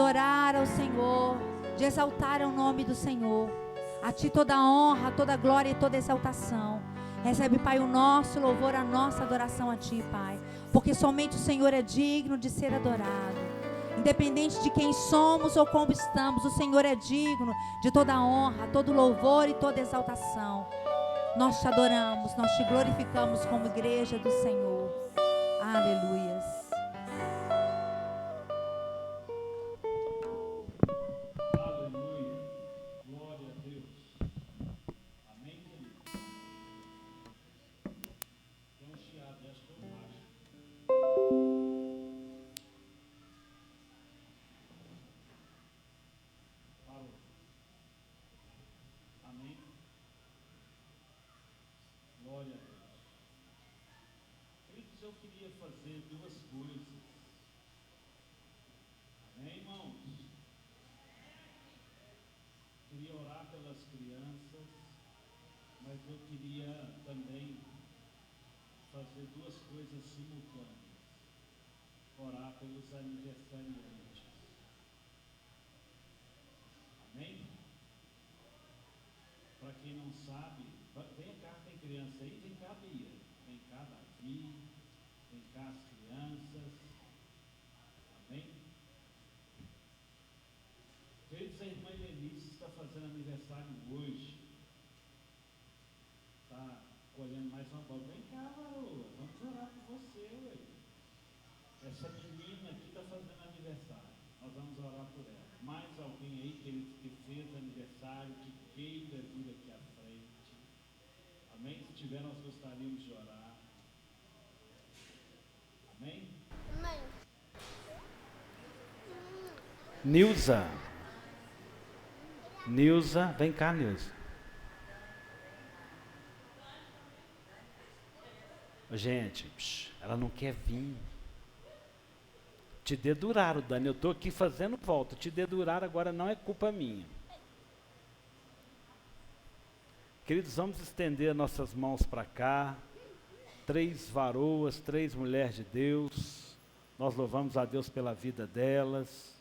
adorar ao Senhor, de exaltar o nome do Senhor. A Ti toda a honra, toda a glória e toda a exaltação. Recebe, Pai, o nosso louvor, a nossa adoração a Ti, Pai, porque somente o Senhor é digno de ser adorado. Independente de quem somos ou como estamos, o Senhor é digno de toda a honra, todo louvor e toda exaltação. Nós Te adoramos, nós Te glorificamos como igreja do Senhor. Aleluias. Aleluia. Glória a Deus. Amém, querido? Tem um chiado, acho que eu baixo. Parou. Amém? Glória a Deus. Queridos, eu queria fazer duas coisas. Amém, irmãos? Queria orar pelas crianças, mas eu queria também fazer duas coisas simultâneas. Orar pelos aniversariantes. Amém? Para quem não sabe, vem cá, tem criança aí, vem cá, Bia. Vem cá, Davi. Vem cá, as crianças. Amém? Queridos, a irmã Helenice está fazendo aniversário hoje. Está colhendo mais uma bola. Vem cá, Varoa, vamos orar por você, ué. Essa menina aqui está fazendo aniversário. Nós vamos orar por ela. Mais alguém aí, queridos, que fez aniversário, que queira vir aqui à frente. Amém? Se tiver, nós gostaríamos de orar. Amém? Mãe. Nilza, vem cá, Nilza. Gente, ela não quer vir. Te deduraram, Dani. Eu estou aqui fazendo volta. Te deduraram, agora não é culpa minha. Queridos, vamos estender nossas mãos para cá. 3 varoas, 3 mulheres de Deus. Nós louvamos a Deus pela vida delas.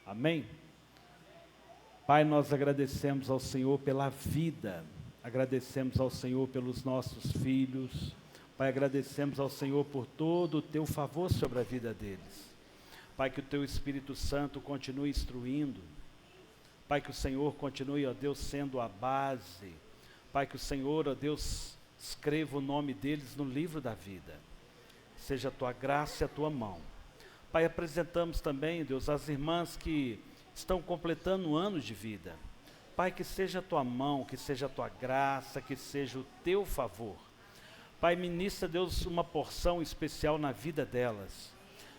Amém? Pai, nós agradecemos ao Senhor pela vida. Agradecemos ao Senhor pelos nossos filhos. Pai, agradecemos ao Senhor por todo o Teu favor sobre a vida deles. Pai, que o Teu Espírito Santo continue instruindo. Pai, que o Senhor continue, ó Deus, sendo a base. Pai, que o Senhor, ó Deus, escreva o nome deles no livro da vida. Seja a Tua graça e a Tua mão. Pai, apresentamos também, Deus, as irmãs que estão completando anos de vida. Pai, que seja a Tua mão, que seja a Tua graça, que seja o Teu favor. Pai, ministra, Deus, uma porção especial na vida delas.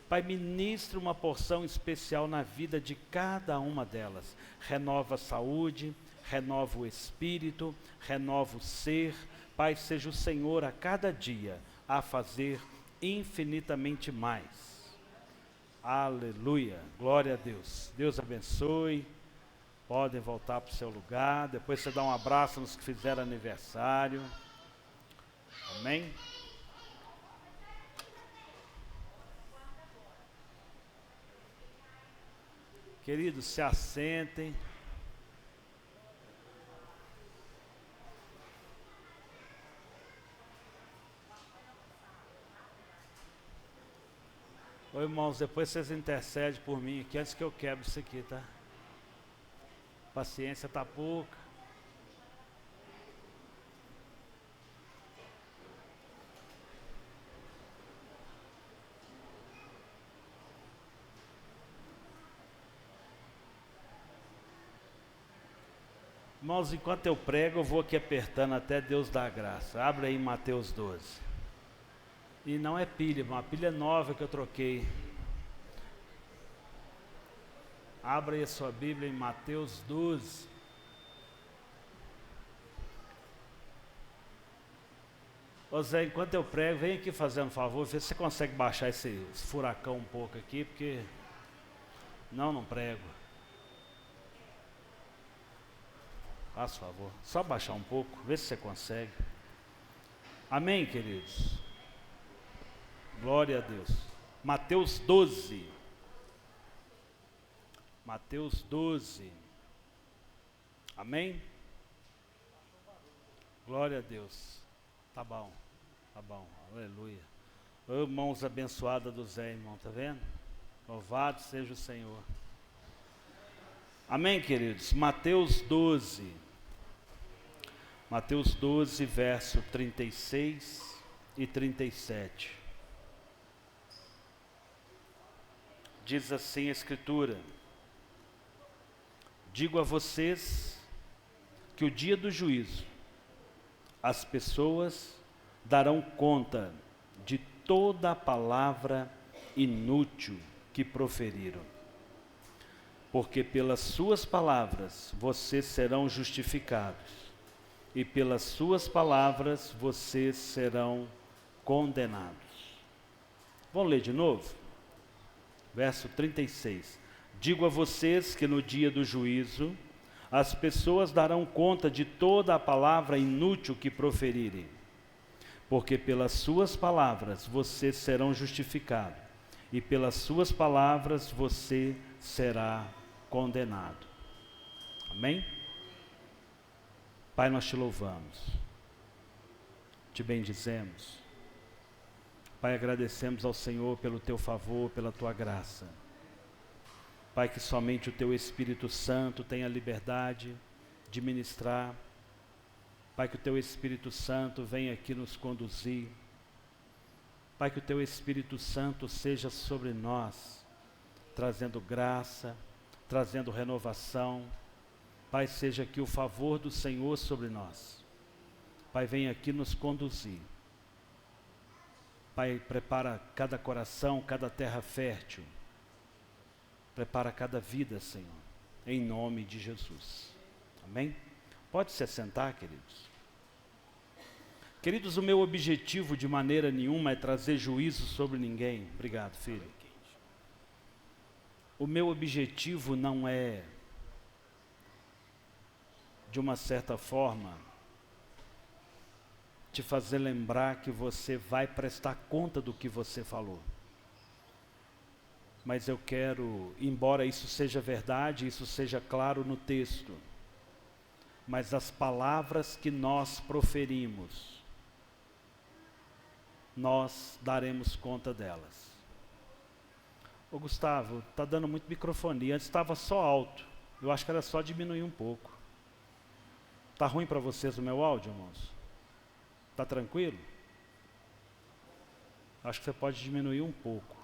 Pai, ministra uma porção especial na vida de cada uma delas. Renova a saúde, renova o espírito, renova o ser. Pai, seja o Senhor a cada dia a fazer infinitamente mais. Aleluia, glória a Deus. Deus abençoe. Podem voltar para o seu lugar. Depois você dá um abraço nos que fizeram aniversário. Amém? Queridos, se assentem. Ô irmãos, depois vocês intercedem por mim aqui antes que eu quebre isso aqui, tá? Paciência tá pouca. Irmãos, enquanto eu prego, eu vou aqui apertando até Deus dar graça. Abre aí Mateus 12. E não é pilha, uma pilha nova que eu troquei. Abra aí a sua Bíblia em Mateus 12. Ô Zé, enquanto eu prego, vem aqui fazendo um favor, vê se você consegue baixar esse furacão um pouco aqui, porque não prego. Faça favor, só baixar um pouco, vê se você consegue. Amém, queridos? Glória a Deus. Mateus 12. Mateus 12. Amém? Glória a Deus. Tá bom, aleluia. Ô, mãos abençoadas do Zé, irmão, tá vendo? Louvado seja o Senhor. Amém, queridos? Mateus 12. Mateus 12, verso 36 e 37. Diz assim a Escritura: digo a vocês que o dia do juízo as pessoas darão conta de toda a palavra inútil que proferiram. Porque pelas suas palavras vocês serão justificados, e pelas suas palavras vocês serão condenados. Vamos ler de novo? Verso 36. Digo a vocês que no dia do juízo as pessoas darão conta de toda a palavra inútil que proferirem. Porque pelas suas palavras vocês serão justificados, e pelas suas palavras você será condenado. Amém? Pai, nós te louvamos, te bendizemos. Pai, agradecemos ao Senhor pelo teu favor, pela tua graça. Pai, que somente o teu Espírito Santo tenha liberdade de ministrar. Pai, que o teu Espírito Santo venha aqui nos conduzir. Pai, que o teu Espírito Santo seja sobre nós, trazendo graça, trazendo renovação. Pai, seja aqui o favor do Senhor sobre nós. Pai, venha aqui nos conduzir. Pai, prepara cada coração, cada terra fértil. Prepara cada vida, Senhor, em nome de Jesus. Amém? Pode se assentar, queridos. Queridos, o meu objetivo de maneira nenhuma é trazer juízo sobre ninguém. Obrigado, filho. O meu objetivo não é, de uma certa forma, te fazer lembrar que você vai prestar conta do que você falou. Mas eu quero, embora isso seja verdade, isso seja claro no texto, mas as palavras que nós proferimos, nós daremos conta delas. Ô Gustavo, tá dando muito microfonia, antes estava só alto, eu acho que era só diminuir um pouco. Tá ruim para vocês o meu áudio, irmãos? Tá tranquilo? Acho que você pode diminuir um pouco.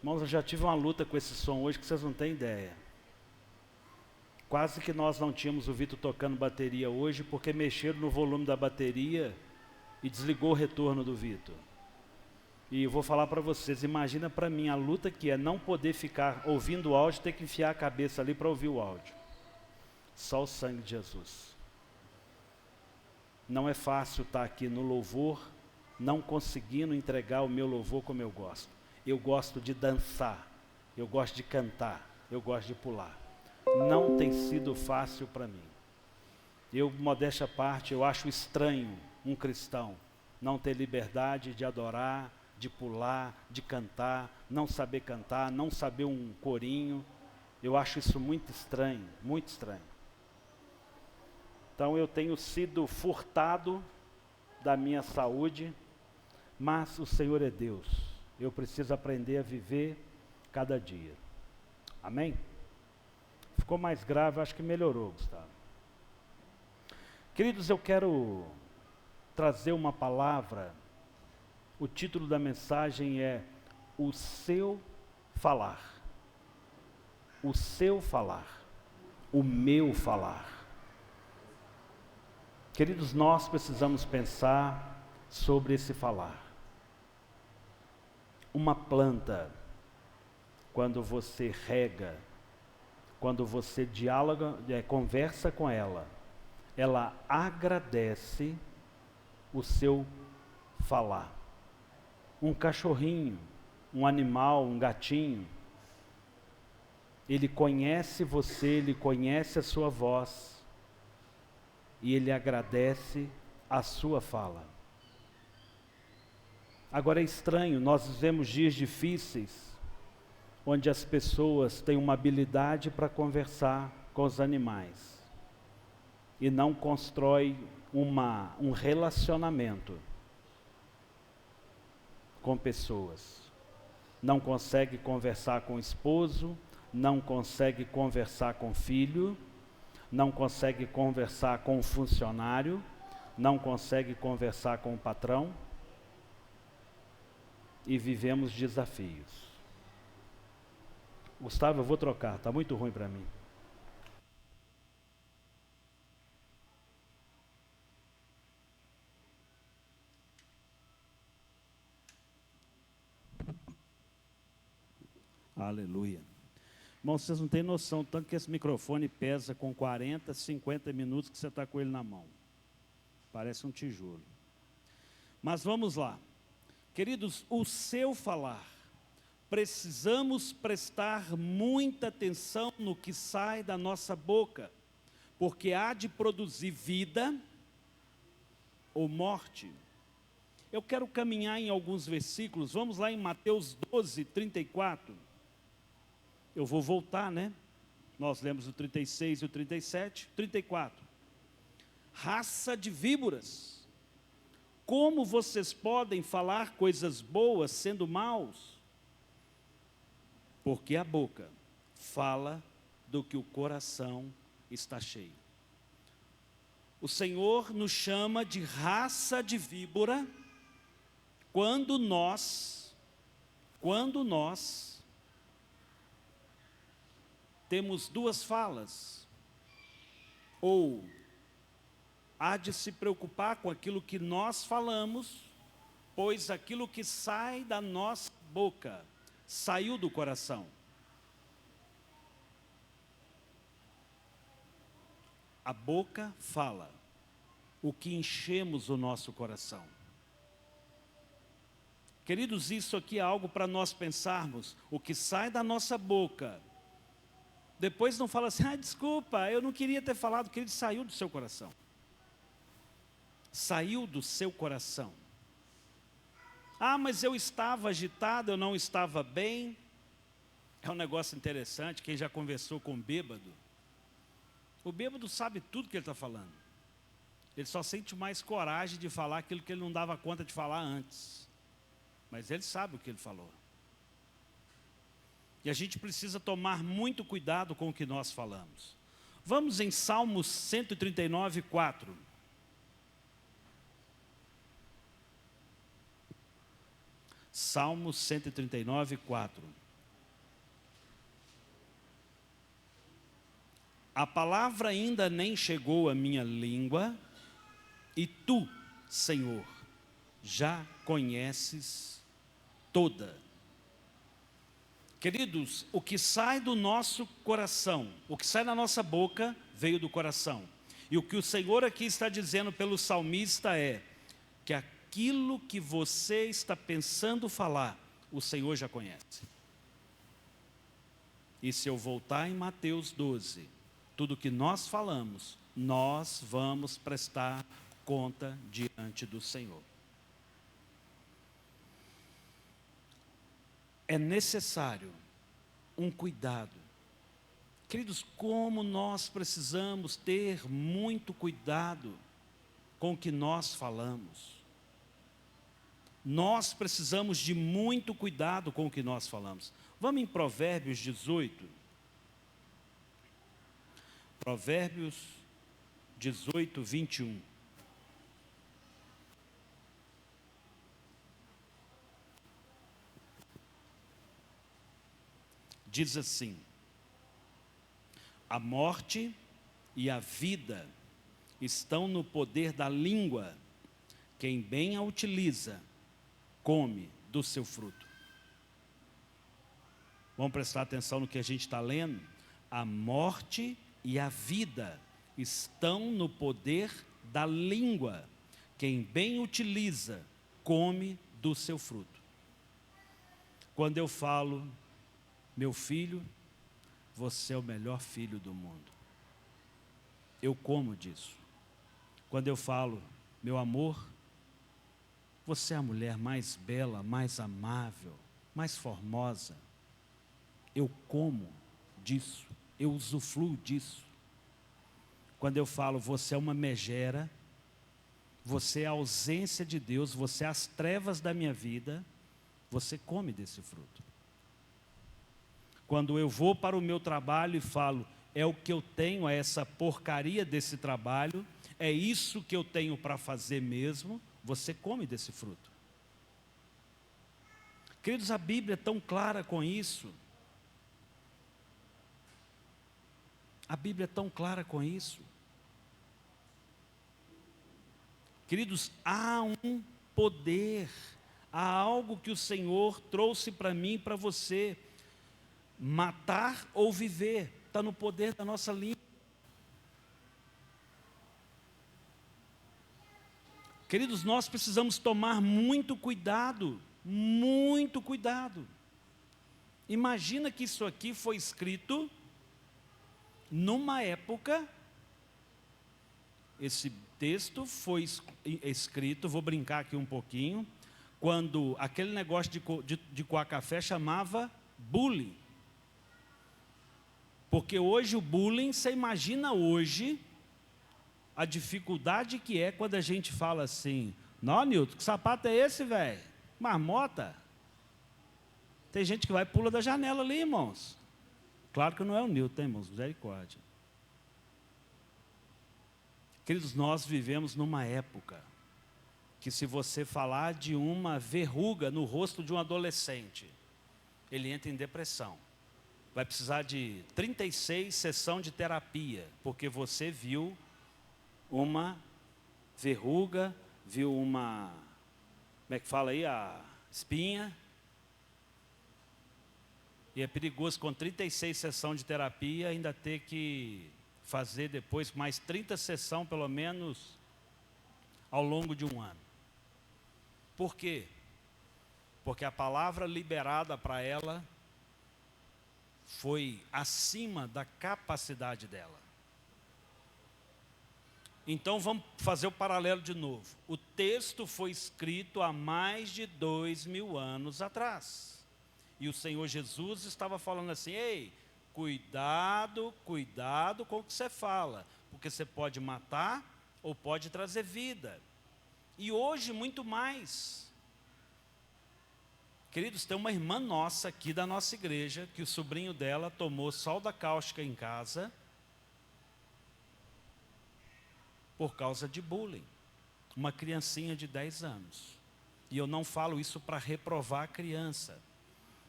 Irmãos, eu já tive uma luta com esse som hoje que vocês não têm ideia. Quase que nós não tínhamos o Vitor tocando bateria hoje, porque mexeram no volume da bateria e desligou o retorno do Vitor. E eu vou falar para vocês, imagina para mim a luta que é não poder ficar ouvindo o áudio, ter que enfiar a cabeça ali para ouvir o áudio. Só o sangue de Jesus. Não é fácil estar aqui no louvor, não conseguindo entregar o meu louvor como eu gosto. Eu gosto de dançar, eu gosto de cantar, eu gosto de pular. Não tem sido fácil para mim. Eu, modéstia à parte, eu acho estranho um cristão não ter liberdade de adorar, de pular, de cantar, não saber cantar, não saber um corinho. Eu acho isso muito estranho, muito estranho. Então eu tenho sido furtado da minha saúde, mas o Senhor é Deus. Eu preciso aprender a viver cada dia. Amém? Ficou mais grave, acho que melhorou, Gustavo. Queridos, eu quero trazer uma palavra. O título da mensagem é O Seu Falar. O seu falar. O meu falar. Queridos, nós precisamos pensar sobre esse falar. Uma planta, quando você rega, quando você dialoga, conversa com ela, ela agradece o seu falar. Um cachorrinho, um animal, um gatinho, ele conhece você, ele conhece a sua voz e ele agradece a sua fala. Agora é estranho, nós vivemos dias difíceis, onde as pessoas têm uma habilidade para conversar com os animais e não constrói um relacionamento com pessoas. Não consegue conversar com o esposo, não consegue conversar com o filho, não consegue conversar com o funcionário, não consegue conversar com o patrão, e vivemos desafios. Gustavo, eu vou trocar, está muito ruim para mim. Aleluia. Irmão, vocês não têm noção, tanto que esse microfone pesa com 40, 50 minutos que você está com ele na mão. Parece um tijolo. Mas vamos lá. Queridos, o seu falar, precisamos prestar muita atenção no que sai da nossa boca, porque há de produzir vida ou morte. Eu quero caminhar em alguns versículos, vamos lá em Mateus 12, 34. Eu vou voltar, né? Nós lemos o 36 e o 37, 34. Raça de víboras, como vocês podem falar coisas boas sendo maus? Porque a boca fala do que o coração está cheio. O Senhor nos chama de raça de víbora quando nós temos duas falas, ou há de se preocupar com aquilo que nós falamos, pois aquilo que sai da nossa boca saiu do coração. A boca fala o que enchemos o nosso coração. Queridos, isso aqui é algo para nós pensarmos. O que sai da nossa boca, depois não fala assim, desculpa, eu não queria ter falado, que ele saiu do seu coração. Saiu do seu coração. Mas eu estava agitado, eu não estava bem. É um negócio interessante, quem já conversou com um bêbado, o bêbado sabe tudo que ele está falando. Ele só sente mais coragem de falar aquilo que ele não dava conta de falar antes. Mas ele sabe o que ele falou. E a gente precisa tomar muito cuidado com o que nós falamos. Vamos em Salmos 139, 4. Salmos 139, 4. A palavra ainda nem chegou à minha língua, e tu, Senhor, já conheces toda. Queridos, o que sai do nosso coração, o que sai da nossa boca, veio do coração. E o que o Senhor aqui está dizendo pelo salmista é que aquilo que você está pensando falar, o Senhor já conhece. E se eu voltar em Mateus 12, tudo que nós falamos, nós vamos prestar conta diante do Senhor. É necessário um cuidado. Queridos, como nós precisamos ter muito cuidado com o que nós falamos. Nós precisamos de muito cuidado com o que nós falamos. Vamos em Provérbios 18. Provérbios 18, 21. Diz assim: a morte e a vida estão no poder da língua. Quem bem a utiliza, come do seu fruto. Vamos prestar atenção no que a gente está lendo? A morte e a vida estão no poder da língua. Quem bem utiliza, come do seu fruto. Quando eu falo, meu filho, você é o melhor filho do mundo, eu como disso. Quando eu falo, meu amor, você é a mulher mais bela, mais amável, mais formosa. Eu como disso, eu usufruo disso. Quando eu falo, você é uma megera, você é a ausência de Deus, você é as trevas da minha vida, você come desse fruto. Quando eu vou para o meu trabalho e falo, é o que eu tenho, é essa porcaria desse trabalho, é isso que eu tenho para fazer mesmo, você come desse fruto. Queridos, a Bíblia é tão clara com isso. A Bíblia é tão clara com isso. Queridos, há um poder, há algo que o Senhor trouxe para mim e para você. Matar ou viver, está no poder da nossa língua. Queridos, nós precisamos tomar muito cuidado, muito cuidado. Imagina que isso aqui foi escrito numa época, esse texto foi escrito, vou brincar aqui um pouquinho, quando aquele negócio de coar café chamava bullying. Porque hoje o bullying, você imagina hoje a dificuldade que é quando a gente fala assim, não, Nilton, que sapato é esse, velho? Marmota? Tem gente que vai e pula da janela ali, irmãos. Claro que não é o Nilton, irmãos, misericórdia. Queridos, nós vivemos numa época que se você falar de uma verruga no rosto de um adolescente, ele entra em depressão. Vai precisar de 36 sessões de terapia, porque você viu uma verruga, viu uma, como é que fala aí, a espinha. E é perigoso com 36 sessões de terapia ainda ter que fazer depois mais 30 sessões pelo menos ao longo de um ano. Por quê? Porque a palavra liberada para ela foi acima da capacidade dela. Então vamos fazer o paralelo de novo. O texto foi escrito há mais de 2000 anos atrás. E o Senhor Jesus estava falando assim, ei, cuidado, cuidado com o que você fala, porque você pode matar ou pode trazer vida. E hoje muito mais. Queridos, tem uma irmã nossa aqui da nossa igreja, que o sobrinho dela tomou solda cáustica em casa por causa de bullying. Uma criancinha de 10 anos. E eu não falo isso para reprovar a criança.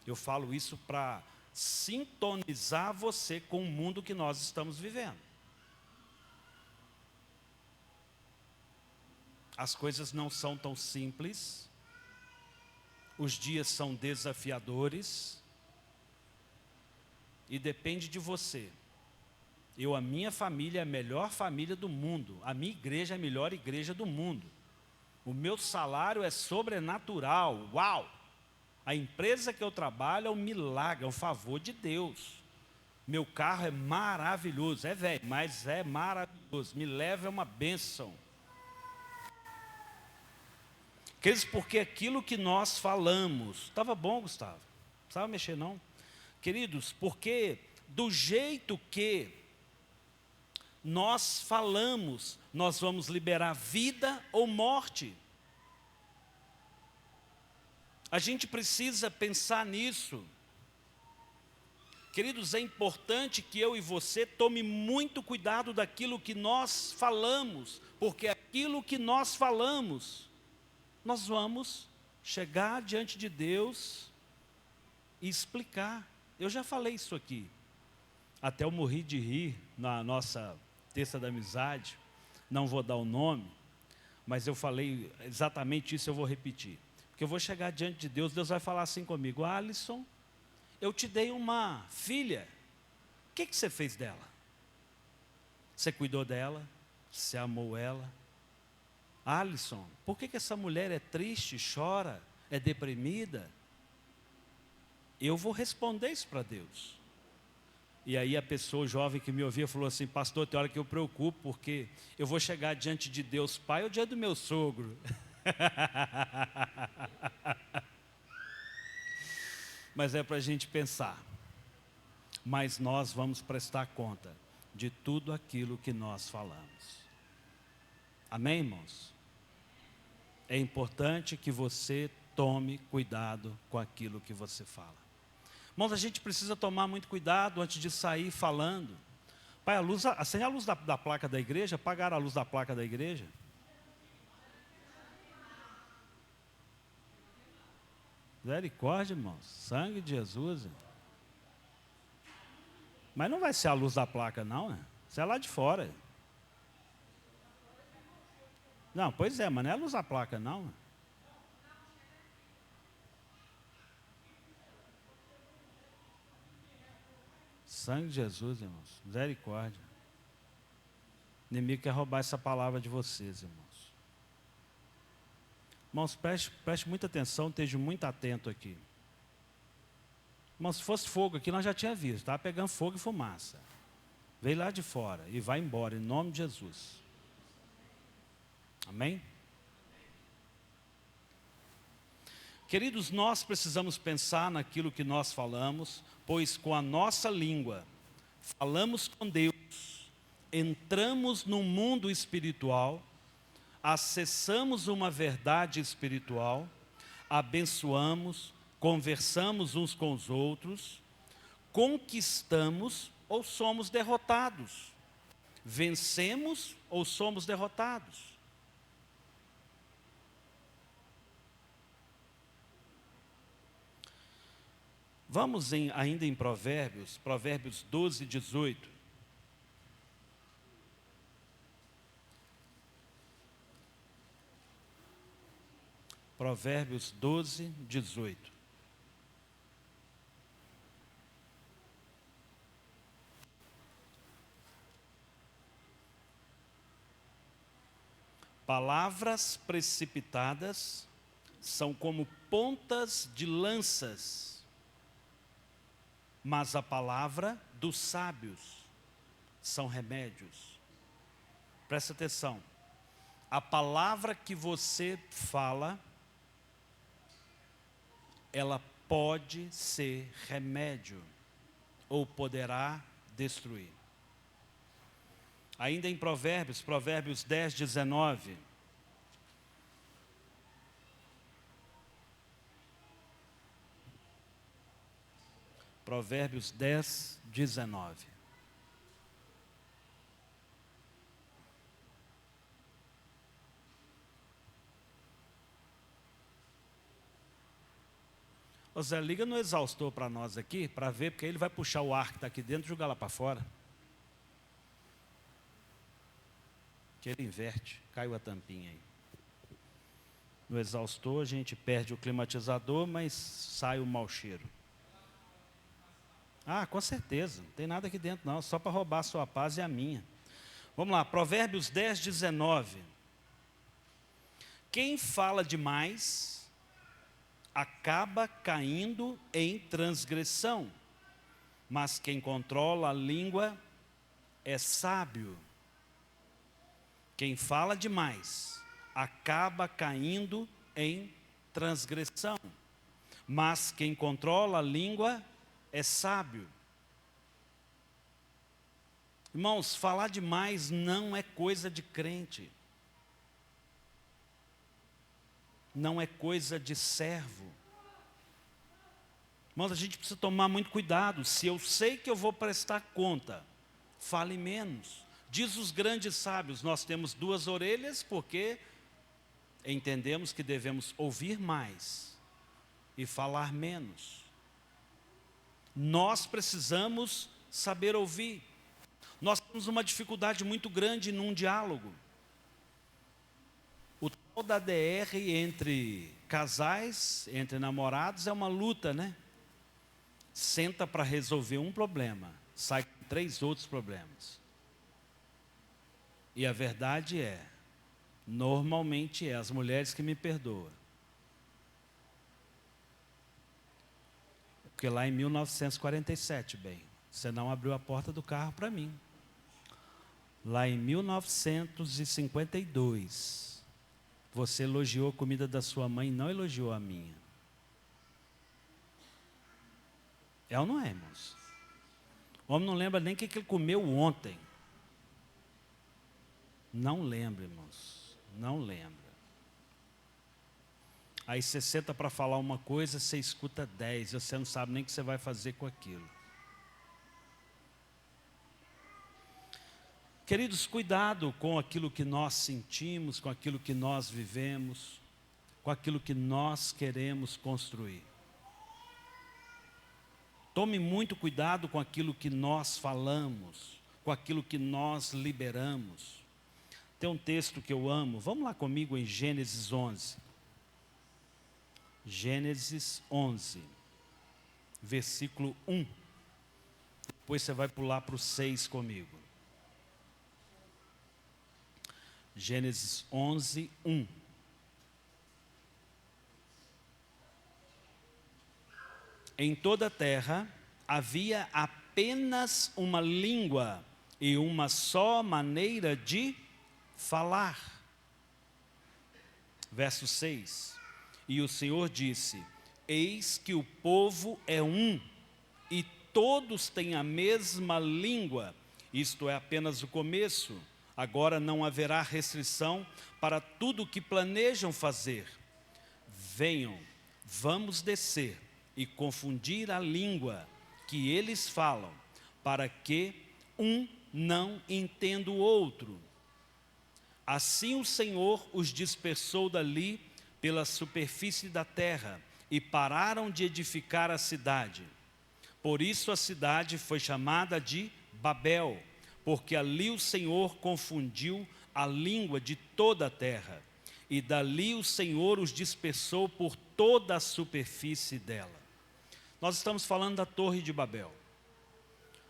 Eu falo isso para sintonizar você com o mundo que nós estamos vivendo. As coisas não são tão simples. Os dias são desafiadores e depende de você. A minha família é a melhor família do mundo. A minha igreja é a melhor igreja do mundo. O meu salário é sobrenatural. Uau! A empresa que eu trabalho é um milagre, é um favor de Deus. Meu carro é maravilhoso. É velho, mas é maravilhoso. Me leva é uma bênção. Queridos, porque aquilo que nós falamos, estava bom, Gustavo, não precisava mexer não. Queridos, porque do jeito que nós falamos, nós vamos liberar vida ou morte. A gente precisa pensar nisso. Queridos, é importante que eu e você tome muito cuidado daquilo que nós falamos, porque aquilo que nós falamos, nós vamos chegar diante de Deus e explicar. Eu já falei isso aqui. Até eu morri de rir na nossa terça da amizade. Não vou dar o nome, mas eu falei exatamente isso, eu vou repetir. Porque eu vou chegar diante de Deus, Deus vai falar assim comigo, Alisson, eu te dei uma filha, o que você fez dela? Você cuidou dela? Você amou ela? Alisson, por que essa mulher é triste, chora, é deprimida? Eu vou responder isso para Deus. E aí a pessoa jovem que me ouvia falou assim, pastor, tem hora que eu preocupo, porque eu vou chegar diante de Deus Pai ou diante do meu sogro. Mas é para a gente pensar. Mas nós vamos prestar conta de tudo aquilo que nós falamos. Amém, irmãos? É importante que você tome cuidado com aquilo que você fala. Irmãos, a gente precisa tomar muito cuidado antes de sair falando. Pai, acende a luz da placa da igreja, apagaram a luz da placa da igreja. Misericórdia, irmãos, sangue de Jesus. Mas não vai ser a luz da placa, não, né? Isso é lá de fora. Não, pois é, mas não é a luz da placa, não. Sangue de Jesus, irmãos, misericórdia. O inimigo quer roubar essa palavra de vocês, irmãos. Irmãos, preste muita atenção, esteja muito atento aqui. Irmãos, se fosse fogo aqui, nós já tínhamos visto, estava pegando fogo e fumaça. Veio lá de fora e vai embora, em nome de Jesus. Amém? Queridos, nós precisamos pensar naquilo que nós falamos, pois com a nossa língua falamos com Deus, entramos no mundo espiritual, acessamos uma verdade espiritual, abençoamos, conversamos uns com os outros, conquistamos ou somos derrotados, vencemos ou somos derrotados. Vamos ainda em Provérbios 12, 18. Provérbios 12, 18. Palavras precipitadas são como pontas de lanças, mas a palavra dos sábios são remédios. Presta atenção. A palavra que você fala, ela pode ser remédio ou poderá destruir. Ainda em Provérbios 10, 19. Provérbios 10, 19. Ô Zé, liga no exaustor para nós aqui, para ver, porque ele vai puxar o ar que está aqui dentro e jogar lá para fora. Que ele inverte, caiu a tampinha aí. No exaustor a gente perde o climatizador, mas sai o mau cheiro. Ah, com certeza, não tem nada aqui dentro não, só para roubar a sua paz e a minha. Vamos lá, Provérbios 10, 19. Quem fala demais acaba caindo em transgressão, mas quem controla a língua é sábio. Quem fala demais acaba caindo em transgressão, mas quem controla a língua é sábio. Irmãos, falar demais não é coisa de crente. Não é coisa de servo. Irmãos, a gente precisa tomar muito cuidado. Se eu sei que eu vou prestar conta, fale menos. Diz os grandes sábios, nós temos duas orelhas porque entendemos que devemos ouvir mais e falar menos. Nós precisamos saber ouvir. Nós temos uma dificuldade muito grande num diálogo. O tal da DR entre casais, entre namorados, é uma luta, né? Senta para resolver um problema, sai com 3 outros problemas. E a verdade é, normalmente é as mulheres que me perdoam. Porque lá em 1947, bem, você não abriu a porta do carro para mim. Lá em 1952, Você elogiou a comida da sua mãe e não elogiou a minha. É ou não é, irmãos? O homem não lembra nem o que ele comeu ontem. Não lembra, irmãos. Não lembra. Aí você senta para falar uma coisa, você escuta 10, você não sabe nem o que você vai fazer com aquilo. Queridos, cuidado com aquilo que nós sentimos, com aquilo que nós vivemos, com aquilo que nós queremos construir. Tome muito cuidado com aquilo que nós falamos, com aquilo que nós liberamos. Tem um texto que eu amo, vamos lá comigo em Gênesis 11. Gênesis 11, versículo 1. Depois você vai pular para o 6 comigo. Gênesis 11, 1. Em toda a terra havia apenas uma língua e uma só maneira de falar. Verso 6. E o Senhor disse: eis que o povo é um, e todos têm a mesma língua. Isto é apenas o começo. Agora não haverá restrição para tudo o que planejam fazer. Venham, vamos descer e confundir a língua que eles falam, para que um não entenda o outro. Assim o Senhor os dispersou dali pela superfície da terra, e pararam de edificar a cidade. Por isso a cidade foi chamada de Babel, porque ali o Senhor confundiu a língua de toda a terra, e dali o Senhor os dispersou por toda a superfície dela. Nós estamos falando da Torre de Babel.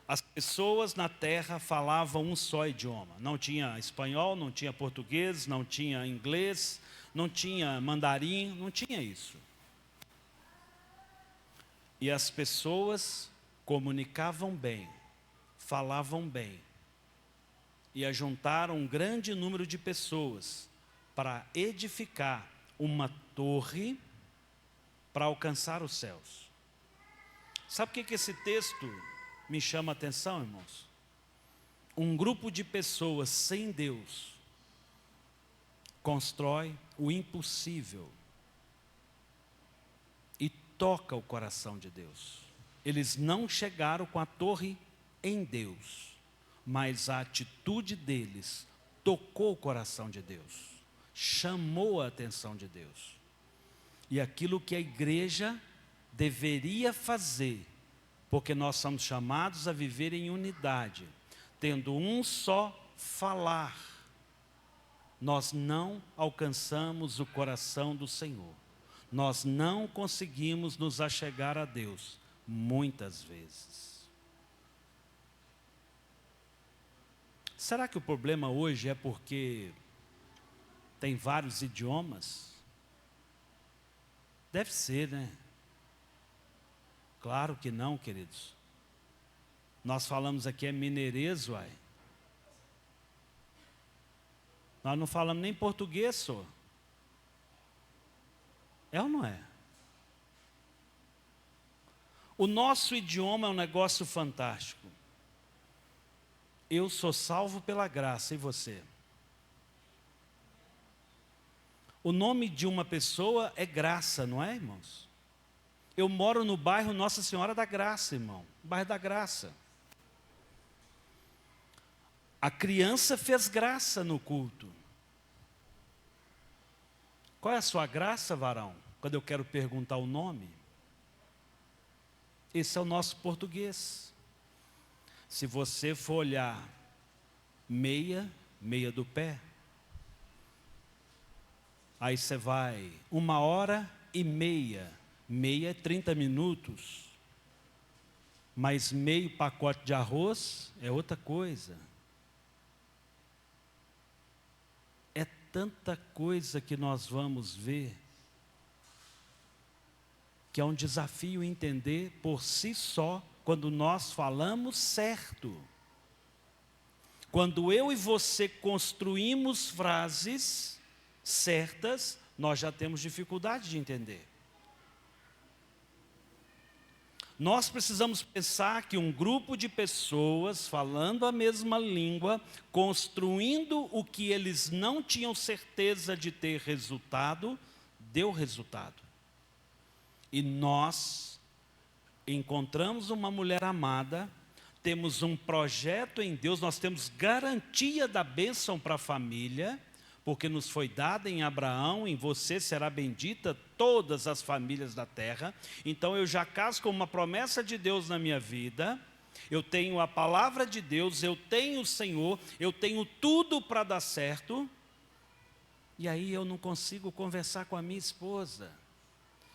As pessoas na terra falavam um só idioma. Não tinha espanhol, não tinha português, não tinha inglês, não tinha mandarim, não tinha isso. E as pessoas comunicavam bem, falavam bem. E ajuntaram um grande número de pessoas para edificar uma torre para alcançar os céus. Sabe o que esse texto me chama a atenção, irmãos? Um grupo de pessoas sem Deus constrói o impossível e toca o coração de Deus. Eles não chegaram com a torre em Deus, mas a atitude deles tocou o coração de Deus, chamou a atenção de Deus. E aquilo que a igreja deveria fazer, porque nós somos chamados a viver em unidade, tendo um só falar, nós não alcançamos o coração do Senhor. Nós não conseguimos nos achegar a Deus, muitas vezes. Será que o problema hoje é porque tem vários idiomas? Deve ser, né? Claro que não, queridos. Nós falamos aqui é mineirês, uai. Nós não falamos nem português, só. É ou não é? O nosso idioma é um negócio fantástico. Eu sou salvo pela graça, e você? O nome de uma pessoa é graça, não é, irmãos? Eu moro no bairro Nossa Senhora da Graça, irmão. Bairro da Graça. A criança fez graça no culto. Qual é a sua graça, varão? Quando eu quero perguntar o nome. Esse é o nosso português. Se você for olhar meia do pé. Aí você vai 1h30. Meia é 30 minutos. Mas meio pacote de arroz é outra coisa. É tanta coisa que nós vamos ver, que é um desafio entender por si só, quando nós falamos certo. Quando eu e você construímos frases certas, nós já temos dificuldade de entender. Nós precisamos pensar que um grupo de pessoas falando a mesma língua, construindo o que eles não tinham certeza de ter resultado, deu resultado. E nós encontramos uma mulher amada, temos um projeto em Deus, nós temos garantia da bênção para a família, porque nos foi dada em Abraão, em você será bendita todas as famílias da terra. Então eu já caso com uma promessa de Deus na minha vida, eu tenho a palavra de Deus, eu tenho o Senhor, eu tenho tudo para dar certo, e aí eu não consigo conversar com a minha esposa,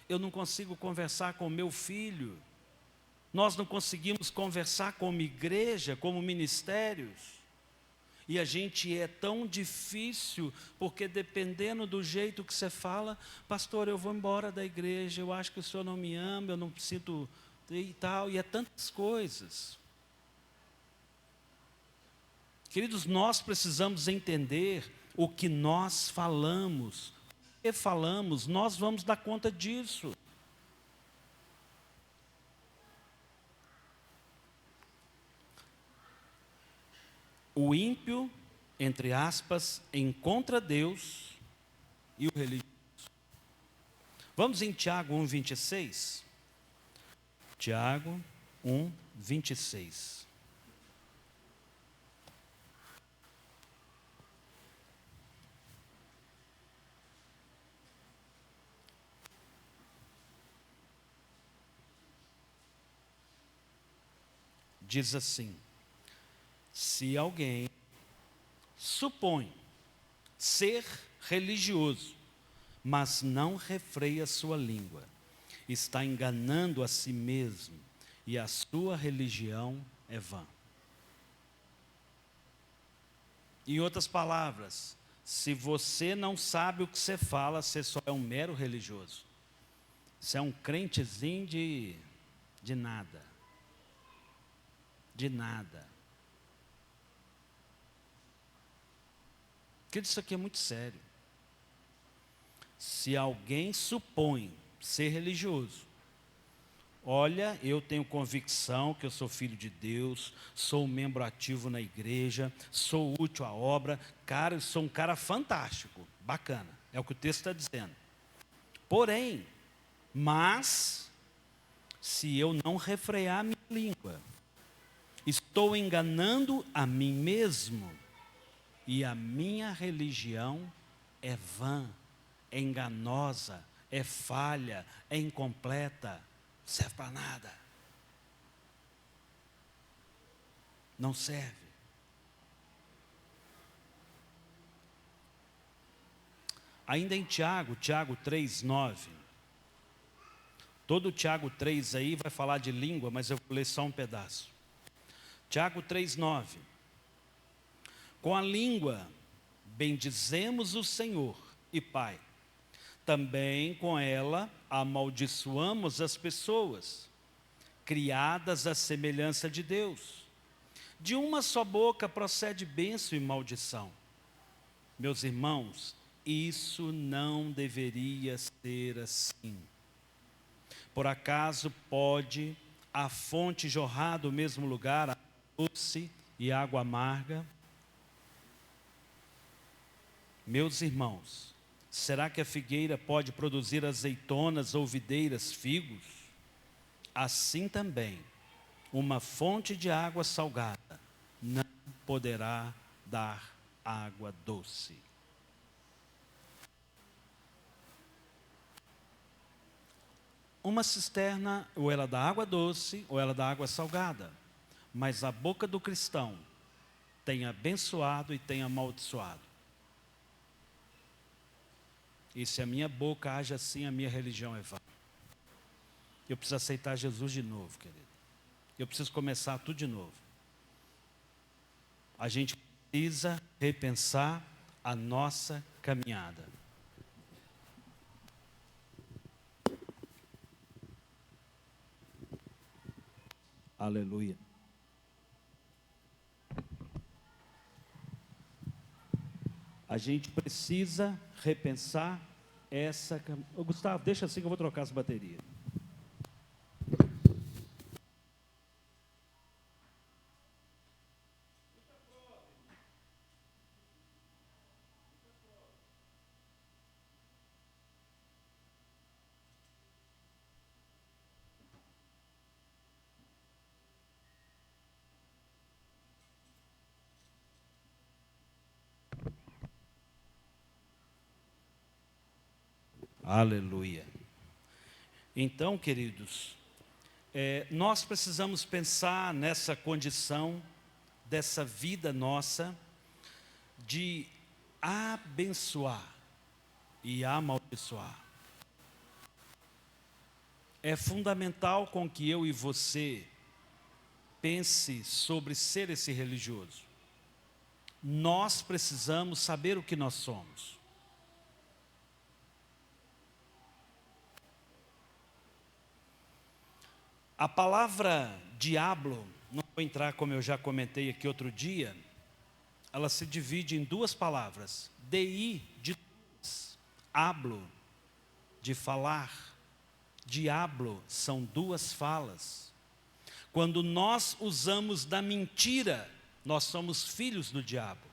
eu não consigo conversar com o meu filho, nós não conseguimos conversar como igreja, como ministérios. E a gente é tão difícil, porque dependendo do jeito que você fala, pastor, eu vou embora da igreja, eu acho que o senhor não me ama, eu não me sinto e tal, e é tantas coisas. Queridos, nós precisamos entender o que nós falamos. O que falamos, nós vamos dar conta disso. O ímpio, entre aspas, encontra Deus e o religioso. Vamos em Tiago 1:26. Tiago 1:26. Diz assim: se alguém supõe ser religioso, mas não refreia sua língua, está enganando a si mesmo, e a sua religião é vã. Em outras palavras, se você não sabe o que você fala, você só é um mero religioso. Você é um crentezinho de nada. De nada. Porque isso aqui é muito sério. Se alguém supõe ser religioso, olha, eu tenho convicção que eu sou filho de Deus, sou um membro ativo na igreja, sou útil à obra, cara, eu sou um cara fantástico, bacana, é o que o texto está dizendo. Porém, mas, se eu não refrear a minha língua, estou enganando a mim mesmo, e a minha religião é vã, é enganosa, é falha, é incompleta, não serve para nada. Não serve. Ainda em Tiago 3:9. Todo Tiago 3 aí vai falar de língua, mas eu vou ler só um pedaço. Tiago 3:9. Com a língua bendizemos o Senhor e Pai. Também com ela amaldiçoamos as pessoas, criadas à semelhança de Deus. De uma só boca procede bênção e maldição. Meus irmãos, isso não deveria ser assim. Por acaso pode a fonte jorrar do mesmo lugar, água doce e água amarga? Meus irmãos, será que a figueira pode produzir azeitonas ou videiras figos? Assim também, uma fonte de água salgada não poderá dar água doce. Uma cisterna, ou ela dá água doce, ou ela dá água salgada. Mas a boca do cristão tem abençoado e tem amaldiçoado. E se a minha boca age assim, a minha religião é vã. Eu preciso aceitar Jesus de novo, querido. Eu preciso começar tudo de novo. A gente precisa repensar a nossa caminhada. Aleluia. A gente precisa repensar essa... Ô, Gustavo, deixa assim que eu vou trocar as baterias. Aleluia. Então, queridos, nós precisamos pensar nessa condição, dessa vida nossa, de abençoar e amaldiçoar. É fundamental com que eu e você pense sobre ser esse religioso. Nós precisamos saber o que nós somos. A palavra diabo, não vou entrar como eu já comentei aqui outro dia, ela se divide em duas palavras. Dei, de hablo, de falar. Diablo são duas falas. Quando nós usamos da mentira, nós somos filhos do diabo.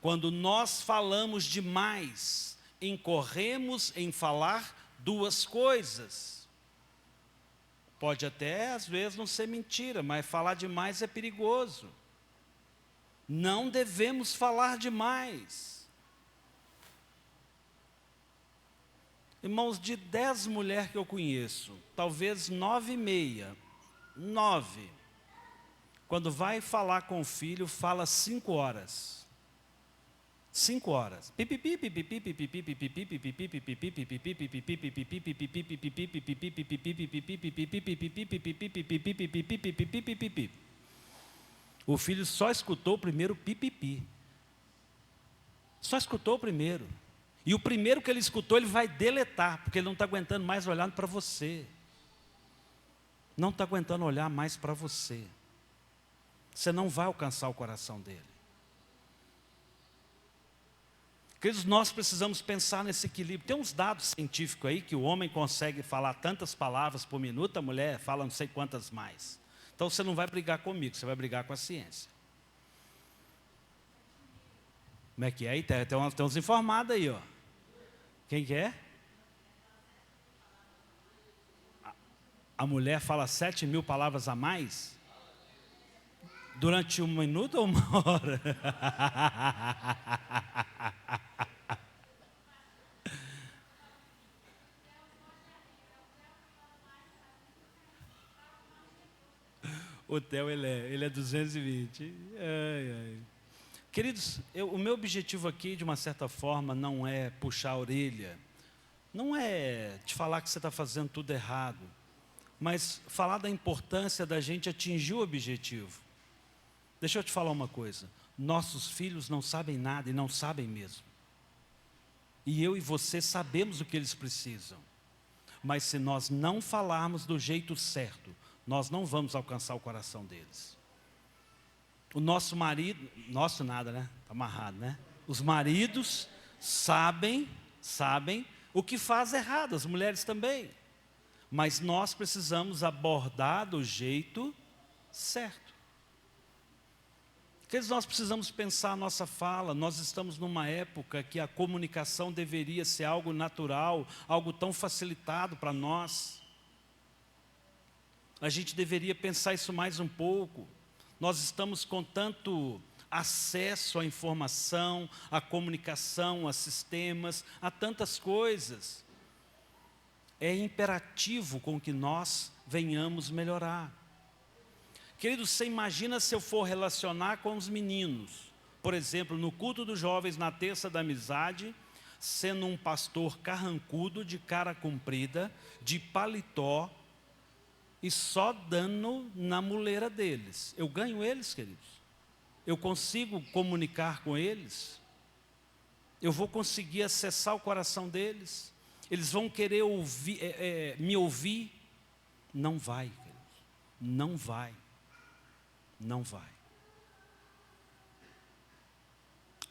Quando nós falamos demais, incorremos em falar duas coisas. Pode até, às vezes, não ser mentira, mas falar demais é perigoso. Não devemos falar demais. Irmãos, de 10 mulheres que eu conheço, talvez 9,5, 9, quando vai falar com o filho, fala 5 horas. 5 horas. O filho só escutou o primeiro pipipi. Só escutou o primeiro. E o primeiro que ele escutou, ele vai deletar, porque ele não está aguentando mais olhar para você. Não está aguentando olhar mais para você. Você não vai alcançar o coração dele. Queridos, nós precisamos pensar nesse equilíbrio. Tem uns dados científicos aí que o homem consegue falar tantas palavras por minuto, a mulher fala não sei quantas mais. Então você não vai brigar comigo, você vai brigar com a ciência. Como é que é? Tem uns informados aí, ó. Quem que é? A mulher fala 7.000 palavras a mais? Durante 1 minuto ou 1 hora? O Theo, ele é 220. Ai, ai. Queridos, o meu objetivo aqui, de uma certa forma, não é puxar a orelha, não é te falar que você está fazendo tudo errado, mas falar da importância da gente atingir o objetivo. Deixa eu te falar uma coisa, nossos filhos não sabem nada e não sabem mesmo. E eu e você sabemos o que eles precisam, mas se nós não falarmos do jeito certo, nós não vamos alcançar o coração deles. O nosso marido, nosso nada, né? Está amarrado, né? Os maridos sabem o que faz errado, as mulheres também. Mas nós precisamos abordar do jeito certo. Porque nós precisamos pensar a nossa fala. Nós estamos numa época que a comunicação deveria ser algo natural, algo tão facilitado para nós. A gente deveria pensar isso mais um pouco. Nós estamos com tanto acesso à informação, à comunicação, a sistemas, a tantas coisas. É imperativo com que nós venhamos melhorar. Querido, você imagina se eu for relacionar com os meninos, por exemplo, no culto dos jovens, na terça da amizade, sendo um pastor carrancudo, de cara comprida, de paletó, e só dando na muleira deles. Eu ganho eles, queridos? Eu consigo comunicar com eles? Eu vou conseguir acessar o coração deles? Eles vão querer ouvir, me ouvir? Não vai, queridos. Não vai. Não vai.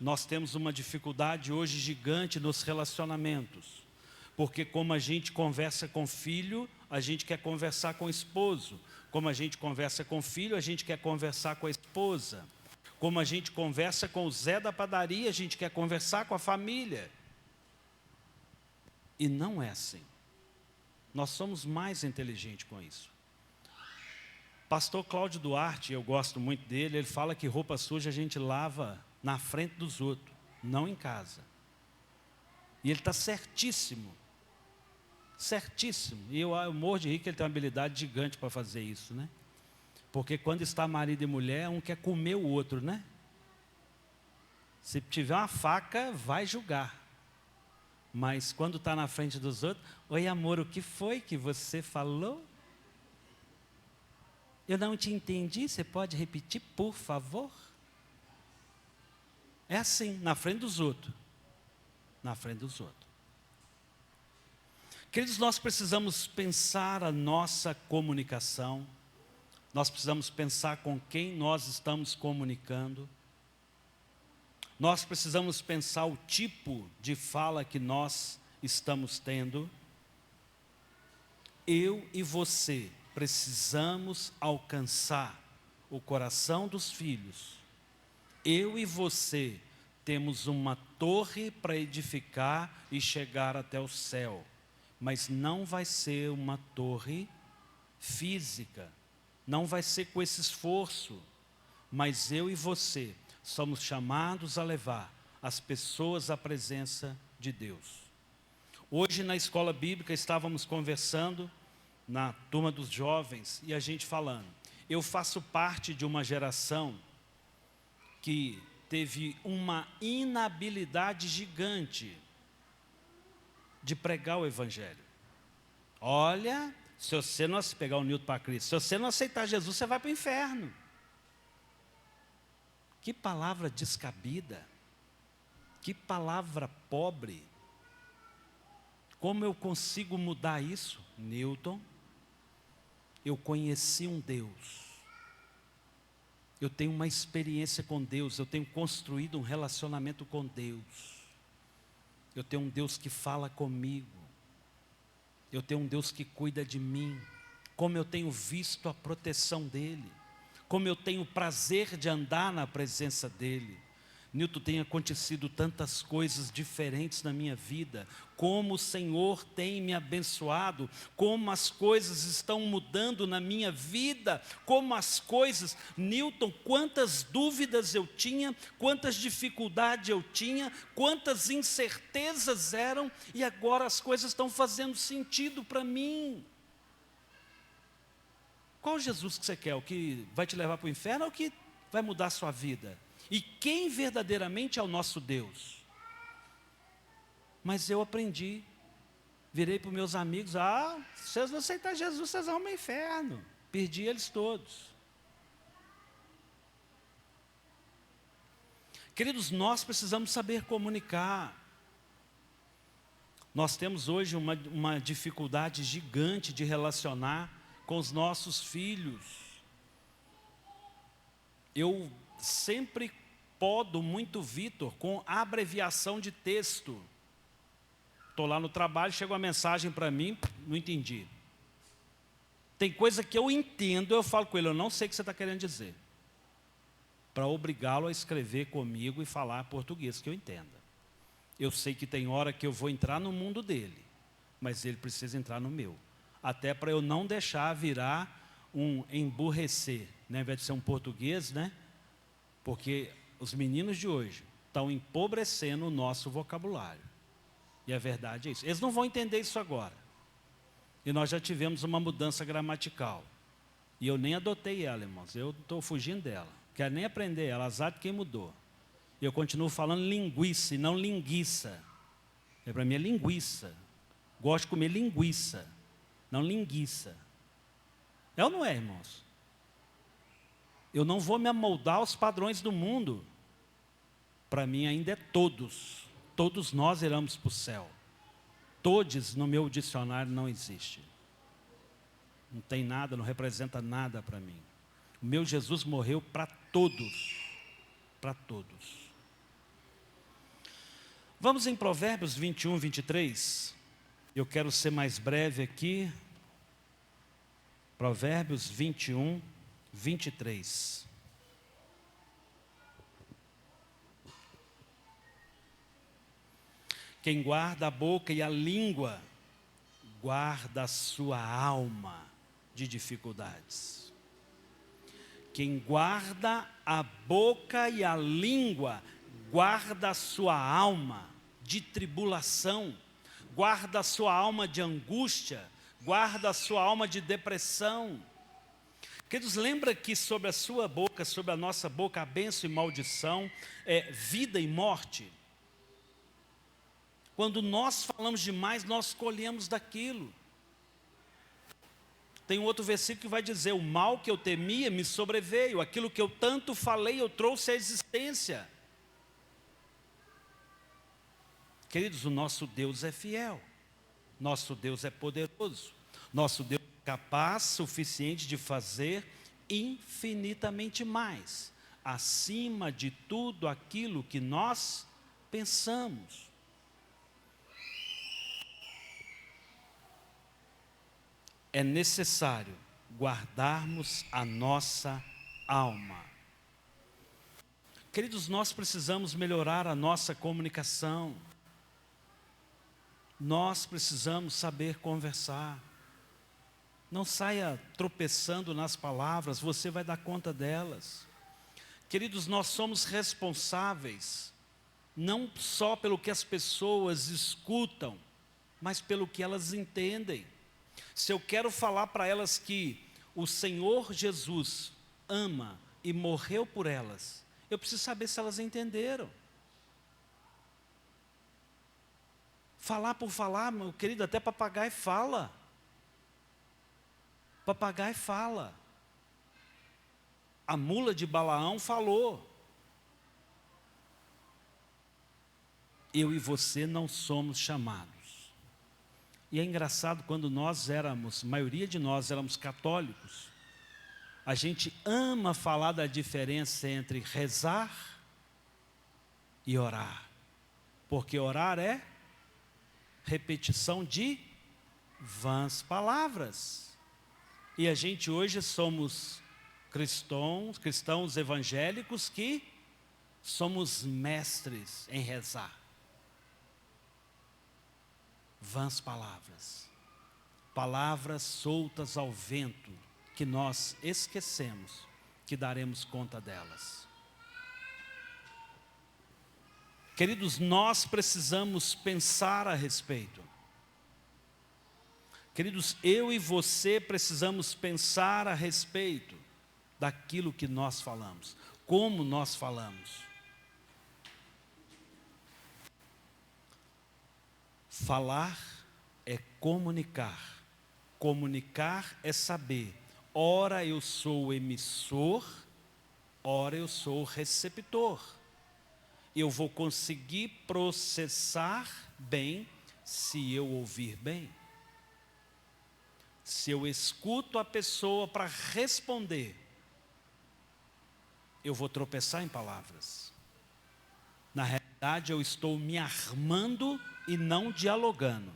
nós temos uma dificuldade hoje gigante nos relacionamentos. Porque como a gente conversa com filho, a gente quer conversar com o esposo. Como a gente conversa com o filho, a gente quer conversar com a esposa. Como a gente conversa com o Zé da padaria, a gente quer conversar com a família. E não é assim. Nós somos mais inteligentes com isso. Pastor Cláudio Duarte, eu gosto muito dele, ele fala que roupa suja a gente lava na frente dos outros, não em casa. E ele está certíssimo. Certíssimo. E eu morro de rir que ele tem uma habilidade gigante para fazer isso, né? Porque quando está marido e mulher, um quer comer o outro, né? Se tiver uma faca, vai julgar. Mas quando está na frente dos outros, oi amor, o que foi que você falou? Eu não te entendi, você pode repetir, por favor? É assim, na frente dos outros. Na frente dos outros. Queridos, nós precisamos pensar a nossa comunicação. Nós precisamos pensar com quem nós estamos comunicando. Nós precisamos pensar o tipo de fala que nós estamos tendo. Eu e você precisamos alcançar o coração dos filhos. Eu e você temos uma torre para edificar e chegar até o céu. Mas não vai ser uma torre física. Não vai ser com esse esforço. Mas eu e você somos chamados a levar as pessoas à presença de Deus. Hoje na escola bíblica estávamos conversando na turma dos jovens e a gente falando. Eu faço parte de uma geração que teve uma inabilidade gigante de pregar o evangelho. Olha, se você não pegar o Newton para Cristo, se você não aceitar Jesus, você vai para o inferno. Que palavra descabida. Que palavra pobre. Como eu consigo mudar isso? Newton, eu conheci um Deus. Eu tenho uma experiência com Deus. Eu tenho construído um relacionamento com Deus. Eu tenho um Deus que fala comigo. Eu tenho um Deus que cuida de mim. Como eu tenho visto a proteção dEle. Como eu tenho prazer de andar na presença dEle. Newton, tem acontecido tantas coisas diferentes na minha vida. Como o Senhor tem me abençoado. Como as coisas estão mudando na minha vida. Como as coisas... Newton, quantas dúvidas eu tinha. Quantas dificuldades eu tinha. Quantas incertezas eram. E agora as coisas estão fazendo sentido para mim. Qual Jesus que você quer? O que vai te levar para o inferno ou o que vai mudar a sua vida? E quem verdadeiramente é o nosso Deus? Mas eu aprendi, virei para os meus amigos, se vocês não aceitarem Jesus, vocês vão para o inferno. Perdi eles todos. Queridos, nós precisamos saber comunicar. Nós temos hoje uma dificuldade gigante de relacionar com os nossos filhos. Eu sempre podo muito Vitor com abreviação de texto. Estou lá no trabalho, chega uma mensagem para mim, não entendi. Tem coisa que eu entendo, eu falo com ele, eu não sei o que você está querendo dizer. Para obrigá-lo a escrever comigo e falar português que eu entenda. Eu sei que tem hora que eu vou entrar no mundo dele, mas ele precisa entrar no meu. Até para eu não deixar virar um emburrecer, né? Ao invés de ser um português, né? Porque os meninos de hoje estão empobrecendo o nosso vocabulário. E a verdade é isso. Eles não vão entender isso agora. E nós já tivemos uma mudança gramatical. E eu nem adotei ela, irmãos. Eu estou fugindo dela. Quero nem aprender ela. Azar de quem mudou. E eu continuo falando linguiça e não linguiça. Para mim é linguiça. Gosto de comer linguiça, não linguiça. É ou não é, irmãos? Eu não vou me amoldar aos padrões do mundo. Para mim ainda é todos. Todos nós iremos para o céu. Todos no meu dicionário não existe. Não tem nada, não representa nada para mim. O meu Jesus morreu para todos. Para todos. Vamos em Provérbios 21, 23. Eu quero ser mais breve aqui. Provérbios 21, 23. Quem guarda a boca e a língua, guarda a sua alma de dificuldades. Quem guarda a boca e a língua, guarda a sua alma de tribulação, guarda a sua alma de angústia, guarda a sua alma de depressão. Queridos, lembra que sobre a sua boca, sobre a nossa boca, a bênção e maldição é vida e morte. Quando nós falamos demais, nós colhemos daquilo. Tem um outro versículo que vai dizer: o mal que eu temia me sobreveio, aquilo que eu tanto falei eu trouxe à existência. Queridos, o nosso Deus é fiel, nosso Deus é poderoso, nosso Deus é capaz, suficiente de fazer infinitamente mais, acima de tudo aquilo que nós pensamos. É necessário guardarmos a nossa alma. Queridos, nós precisamos melhorar a nossa comunicação. Nós precisamos saber conversar. Não saia tropeçando nas palavras, você vai dar conta delas. Queridos, nós somos responsáveis, não só pelo que as pessoas escutam, mas pelo que elas entendem. Se eu quero falar para elas que o Senhor Jesus ama e morreu por elas, eu preciso saber se elas entenderam. Falar por falar, meu querido, até papagaio fala. Papagaio fala. A mula de Balaão falou. Eu e você não somos chamados. E é engraçado, quando nós éramos, a maioria de nós éramos católicos, a gente ama falar da diferença entre rezar e orar. Porque orar é repetição de vãs palavras. E a gente hoje somos cristãos evangélicos que somos mestres em rezar. Vãs palavras, palavras soltas ao vento, que nós esquecemos que daremos conta delas. Queridos, nós precisamos pensar a respeito. Queridos, eu e você precisamos pensar a respeito daquilo que nós falamos, como nós falamos. Falar é comunicar. Comunicar é saber. Ora eu sou emissor, ora eu sou receptor. Eu vou conseguir processar bem se eu ouvir bem. Se eu escuto a pessoa para responder, eu vou tropeçar em palavras. Na realidade, eu estou me armando e não dialogando.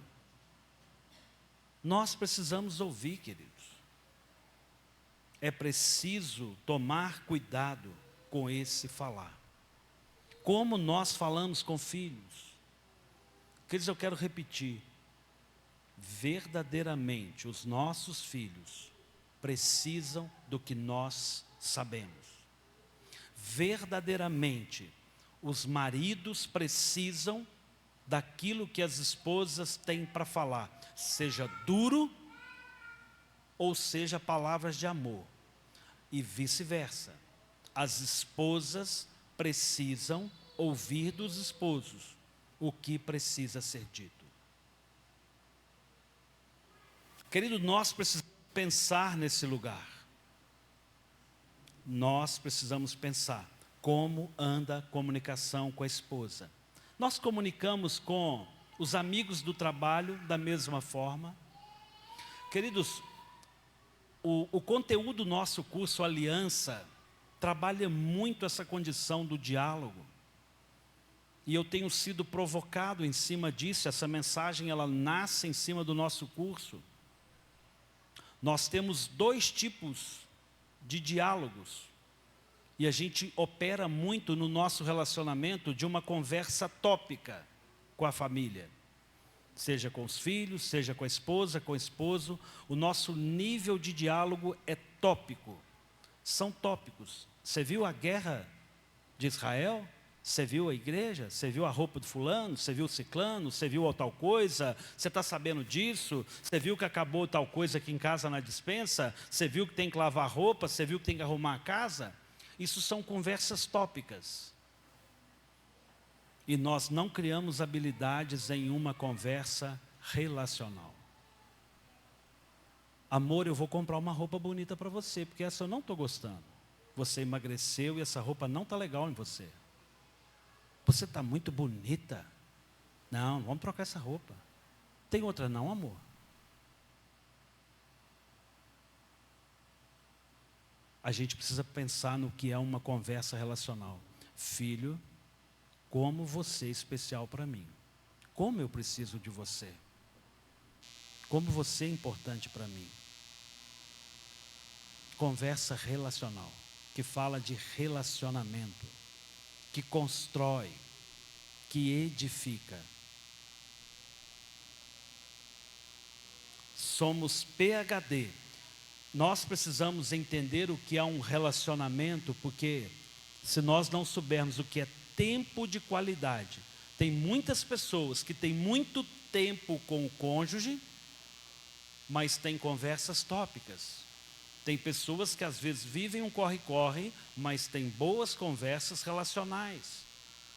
Nós precisamos ouvir, queridos. É preciso tomar cuidado com esse falar. Como nós falamos com filhos. Queridos, eu quero repetir. Verdadeiramente, os nossos filhos precisam do que nós sabemos. Verdadeiramente, os maridos precisam daquilo que as esposas têm para falar, seja duro ou seja palavras de amor, e vice-versa. As esposas precisam ouvir dos esposos o que precisa ser dito. Querido, nós precisamos pensar nesse lugar. Nós precisamos pensar como anda a comunicação com a esposa. Nós comunicamos com os amigos do trabalho da mesma forma. Queridos, o conteúdo do nosso curso Aliança trabalha muito essa condição do diálogo. E eu tenho sido provocado em cima disso. Essa mensagem, ela nasce em cima do nosso curso. Nós temos 2 tipos de diálogos. E a gente opera muito no nosso relacionamento de uma conversa tópica com a família. Seja com os filhos, seja com a esposa, com o esposo. O nosso nível de diálogo é tópico. São tópicos. Você viu a guerra de Israel? Você viu a igreja? Você viu a roupa do fulano? Você viu o ciclano? Você viu tal coisa? Você está sabendo disso? Você viu que acabou tal coisa aqui em casa na despensa? Você viu que tem que lavar roupa? Você viu que tem que arrumar a casa? Isso são conversas tópicas. E nós não criamos habilidades em uma conversa relacional. Amor, eu vou comprar uma roupa bonita para você, porque essa eu não estou gostando. Você emagreceu e essa roupa não está legal em você. Você está muito bonita. Não, vamos trocar essa roupa. Tem outra não, amor? A gente precisa pensar no que é uma conversa relacional. Filho, como você é especial para mim. Como eu preciso de você. Como você é importante para mim. Conversa relacional, que fala de relacionamento, que constrói, que edifica. Somos PhD. Nós precisamos entender o que é um relacionamento, porque se nós não soubermos o que é tempo de qualidade, tem muitas pessoas que têm muito tempo com o cônjuge, mas têm conversas tópicas. Tem pessoas que às vezes vivem um corre-corre, mas têm boas conversas relacionais.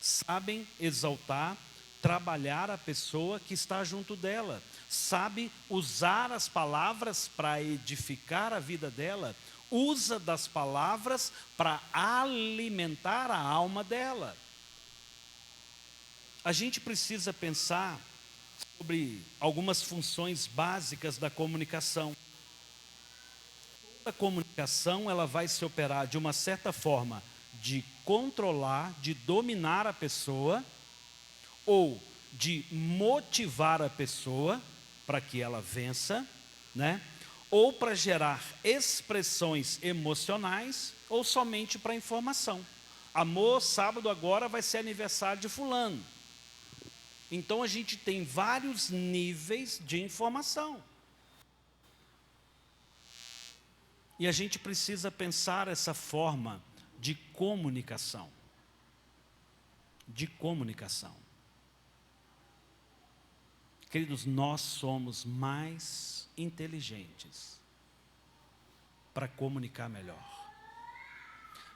Sabem exaltar, trabalhar a pessoa que está junto dela. Sabe usar as palavras para edificar a vida dela. Usa das palavras para alimentar a alma dela. A gente precisa pensar sobre algumas funções básicas da comunicação. A comunicação, ela vai se operar de uma certa forma de controlar, de dominar a pessoa, ou de motivar a pessoa para que ela vença, né? Ou para gerar expressões emocionais, ou somente para informação. Amor, sábado agora vai ser aniversário de fulano. Então a gente tem vários níveis de informação. E a gente precisa pensar essa forma de comunicação. De comunicação. Queridos, nós somos mais inteligentes para comunicar melhor.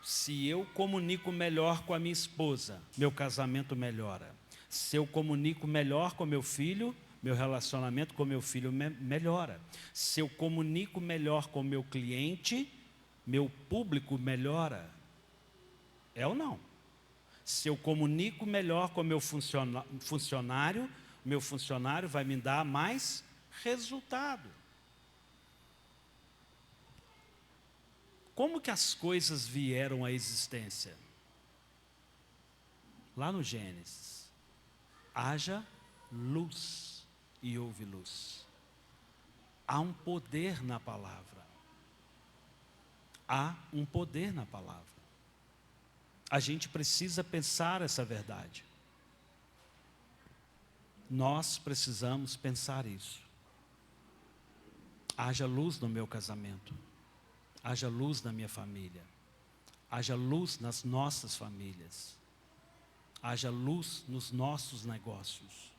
Se eu comunico melhor com a minha esposa, meu casamento melhora. Se eu comunico melhor com meu filho, meu relacionamento com meu filho melhora. Se eu comunico melhor com meu cliente, meu público melhora. É ou não? Se eu comunico melhor com meu funcionário, meu funcionário vai me dar mais resultado. Como que as coisas vieram à existência? Lá no Gênesis, haja luz. E houve luz. Há um poder na palavra. Há um poder na palavra. A gente precisa pensar essa verdade. Nós precisamos pensar isso. Haja luz no meu casamento. Haja luz na minha família. Haja luz nas nossas famílias. Haja luz nos nossos negócios.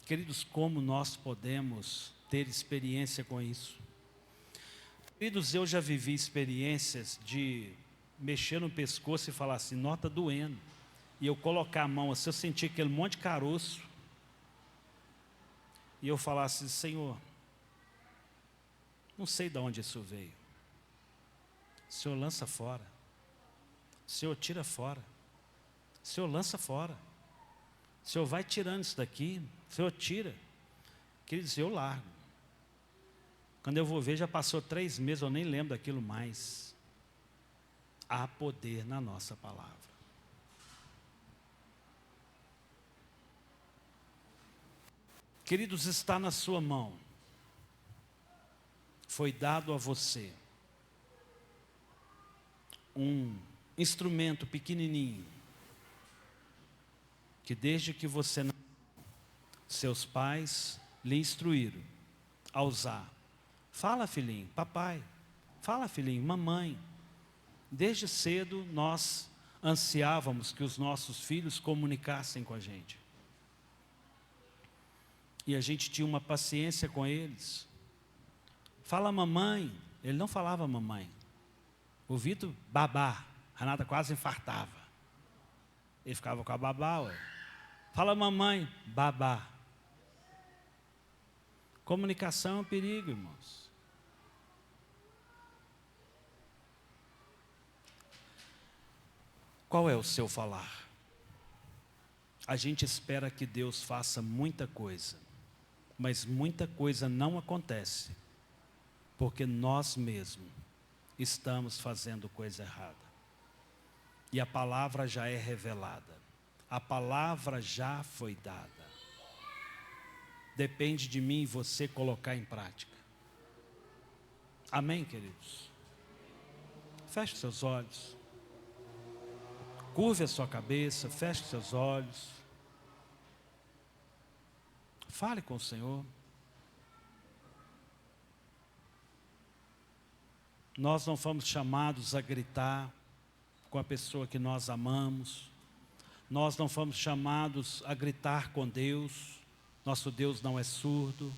Queridos, como nós podemos ter experiência com isso? Queridos, eu já vivi experiências de mexer no pescoço e falar assim, nó, tá doendo. E eu colocar a mão assim, eu senti aquele monte de caroço. E eu falar assim, Senhor, não sei de onde isso veio. O Senhor lança fora. O Senhor tira fora. O Senhor lança fora. O Senhor vai tirando isso daqui, o Senhor tira. Queridos, eu largo. Quando eu vou ver, já passou 3 meses, eu nem lembro daquilo mais. Há poder na nossa palavra. Queridos, está na sua mão. Foi dado a você um instrumento pequenininho, que desde que você nasceu, seus pais lhe instruíram a usar. Fala, filhinho, papai. Fala, filhinho, mamãe. Desde cedo nós ansiávamos que os nossos filhos comunicassem com a gente. E a gente tinha uma paciência com eles. Fala, mamãe. Ele não falava mamãe. O Vitor, babá. A Renata quase infartava. Ele ficava com a babá, ué. Fala, mamãe. Babá. Comunicação é um perigo, irmãos. Qual é o seu falar? A gente espera que Deus faça muita coisa, mas muita coisa não acontece, porque nós mesmos estamos fazendo coisa errada. E a palavra já é revelada, a palavra já foi dada. Depende de mim e você colocar em prática. Amém, queridos? Feche seus olhos. Curve a sua cabeça, feche seus olhos. Fale com o Senhor. Nós não fomos chamados a gritar com a pessoa que nós amamos. Nós não fomos chamados a gritar com Deus. Nosso Deus não é surdo.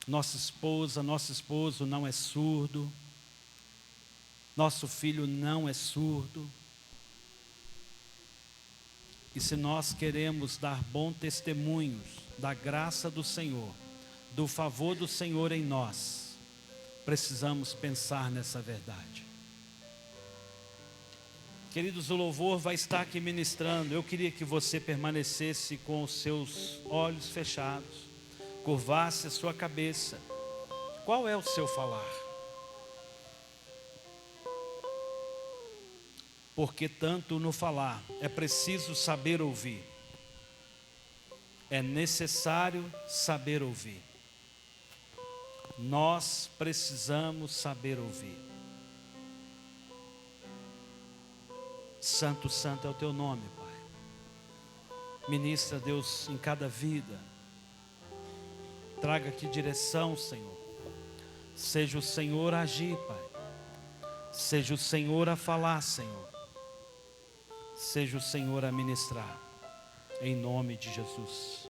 Nossa esposa, nosso esposo não é surdo. Nosso filho não é surdo. E se nós queremos dar bom testemunhos da graça do Senhor, do favor do Senhor em nós, precisamos pensar nessa verdade. Queridos, o louvor vai estar aqui ministrando. Eu queria que você permanecesse com os seus olhos fechados, curvasse a sua cabeça. Qual é o seu falar? Porque tanto no falar é preciso saber ouvir. É necessário saber ouvir. Nós precisamos saber ouvir. Santo, santo é o teu nome, Pai. Ministra, Deus, em cada vida. Traga aqui direção, Senhor. Seja o Senhor a agir, Pai. Seja o Senhor a falar, Senhor. Seja o Senhor a ministrar. Em nome de Jesus.